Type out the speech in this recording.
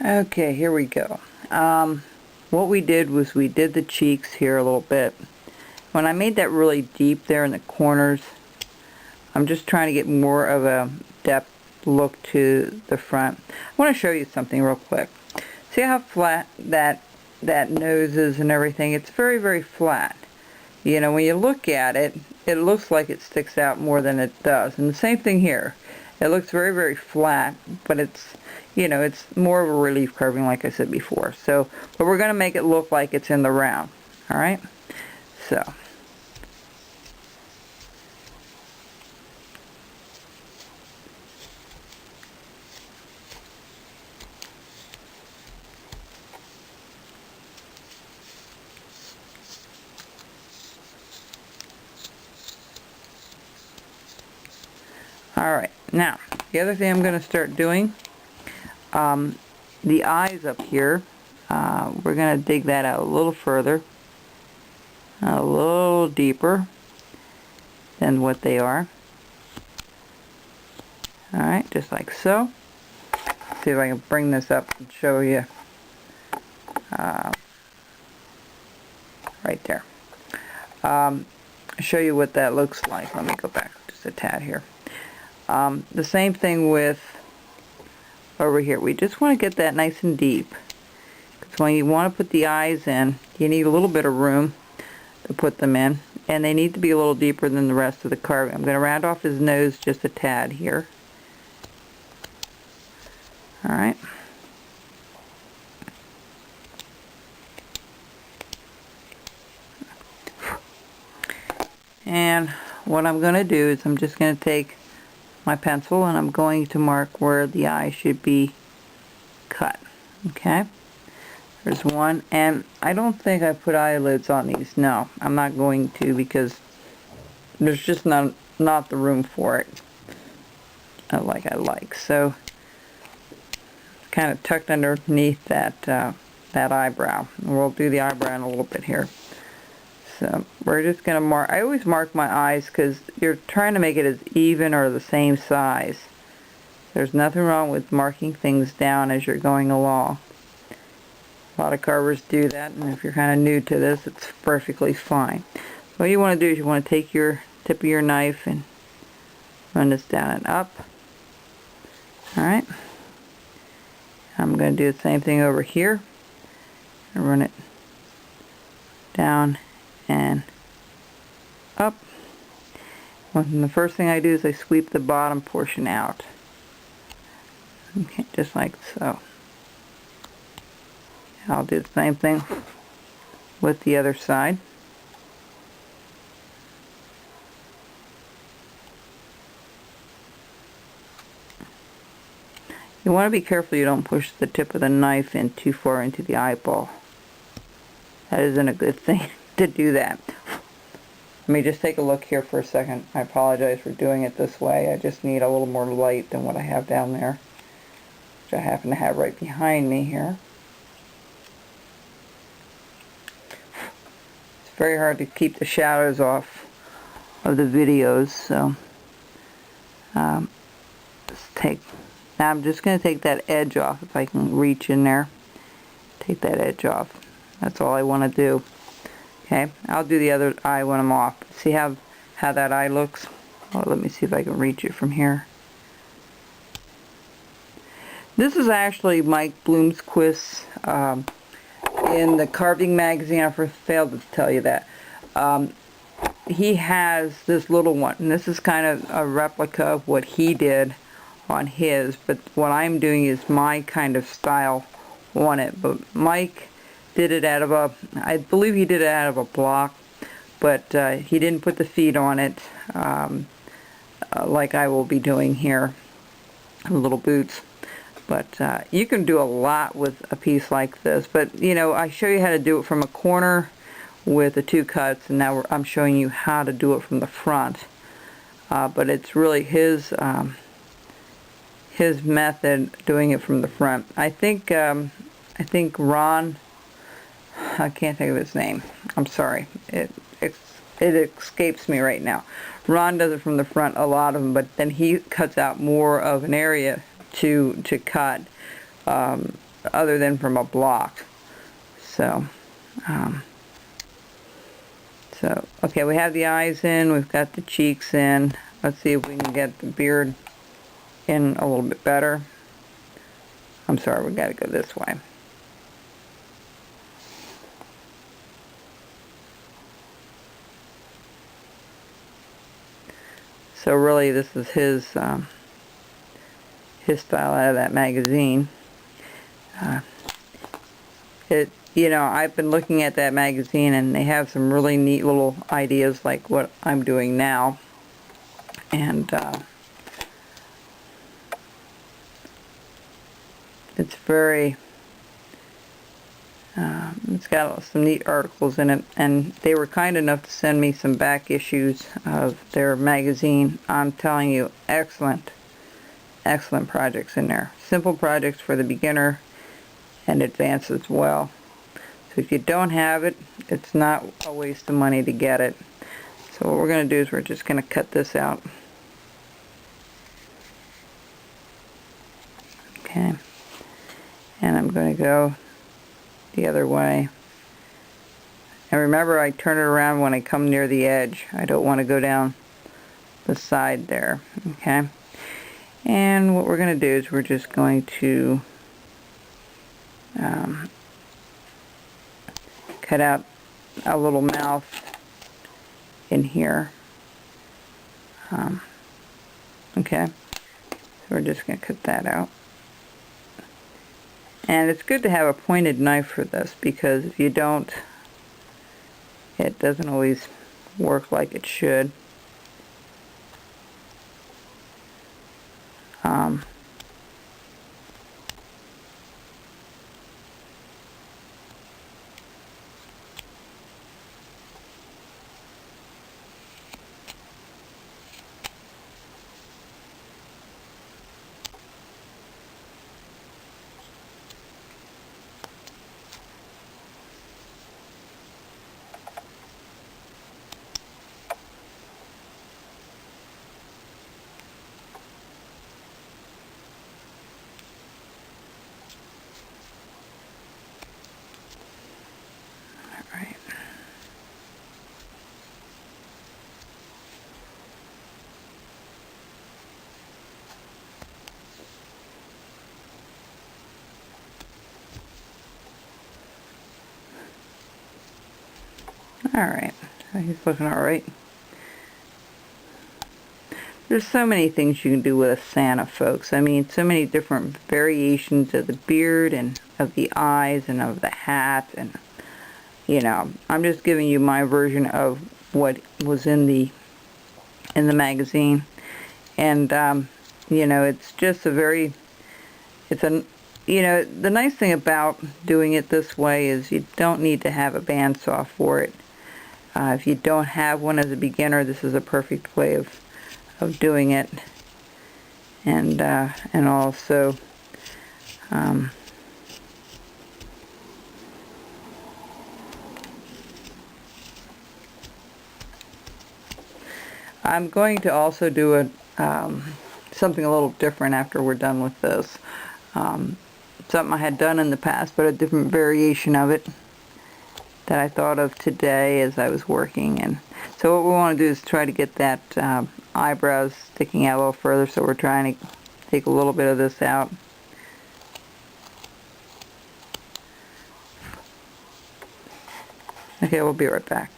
Okay, here we go. What we did was we did the cheeks here a little bit. When I made that really deep there in the corners, I'm just trying to get more of a depth look to the front. I want to show you something real quick. See how flat that nose is and everything? It's very, very flat. You know, when you look at it, it looks like it sticks out more than it does. And the same thing here. It looks very, very flat, but it's, you know, it's more of a relief carving like I said before. So, but we're going to make it look like it's in the round. All right? So. Alright, now, the other thing I'm going to start doing, the eyes up here, we're going to dig that out a little further, a little deeper than what they are. Alright, just like so. See if I can bring this up and show you right there. Show you what that looks like. Let me go back just a tad here. The same thing with over here. We just want to get that nice and deep. Because when you want to put the eyes in, you need a little bit of room to put them in. And they need to be a little deeper than the rest of the carving. I'm going to round off his nose just a tad here. Alright. And what I'm going to do is I'm just going to take my pencil and I'm going to mark where the eye should be cut. Okay, there's one, and I don't think I put eyelids on these. No, I'm not going to, because there's just not the room for it like I like. So kind of tucked underneath that that eyebrow. We'll do the eyebrow in a little bit here. So we're just going to mark. I always mark my eyes because you're trying to make it as even or the same size. There's nothing wrong with marking things down as you're going along. A lot of carvers do that, and if you're kind of new to this, it's perfectly fine. So what you want to do is you want to take your tip of your knife and run this down and up. Alright. I'm going to do the same thing over here. And run it down and up. And the first thing I do is I sweep the bottom portion out. Okay, just like so. I'll do the same thing with the other side. You want to be careful you don't push the tip of the knife in too far into the eyeball. That isn't a good thing to do that. Let me just take a look here for a second. I apologize for doing it this way. I just need a little more light than what I have down there, which I happen to have right behind me here. It's very hard to keep the shadows off of the videos, so now I'm just going to take that edge off if I can reach in there. Take that edge off. That's all I want to do. Okay, I'll do the other eye when I'm off. See how that eye looks? Well, let me see if I can reach it from here. This is actually Mike Bloomquist's in the carving magazine. I failed to tell you that. He has this little one, and this is kind of a replica of what he did on his, but what I'm doing is my kind of style on it. But Mike did it out of I believe he did it out of a block, but he didn't put the feet on it like I will be doing here, little boots. But you can do a lot with a piece like this. But you know, I show you how to do it from a corner with the two cuts, and now I'm showing you how to do it from the front. But it's really his method doing it from the front. I think Ron, I can't think of his name. I'm sorry. It escapes me right now. Ron does it from the front, a lot of them, but then he cuts out more of an area to cut other than from a block. So, okay, we have the eyes in, we've got the cheeks in. Let's see if we can get the beard in a little bit better. I'm sorry, we got to go this way. So really, this is his style out of that magazine. You know, I've been looking at that magazine, and they have some really neat little ideas like what I'm doing now. And it's very, it's got some neat articles in it, and they were kind enough to send me some back issues of their magazine. I'm telling you, excellent projects in there. Simple projects for the beginner and advanced as well. So if you don't have it, it's not a waste of money to get it. So what we're going to do is we're just going to cut this out. Okay. And I'm going to go the other way. And remember, I turn it around when I come near the edge. I don't want to go down the side there. Okay. And what we're going to do is we're just going to cut out a little mouth in here. Okay, so we're just going to cut that out. And it's good to have a pointed knife for this, because if you don't, it doesn't always work like it should. Alright. Alright, so he's looking alright. There's so many things you can do with a Santa, folks. I mean, so many different variations of the beard and of the eyes and of the hat, and you know, I'm just giving you my version of what was in the magazine. And you know, it's just a very, you know, the nice thing about doing it this way is you don't need to have a bandsaw for it. If you don't have one as a beginner, this is a perfect way of doing it. And also I'm going to also do something a little different after we're done with this. Something I had done in the past, but a different variation of it that I thought of today as I was working. And so what we want to do is try to get that eyebrows sticking out a little further, so we're trying to take a little bit of this out. Okay, we'll be right back.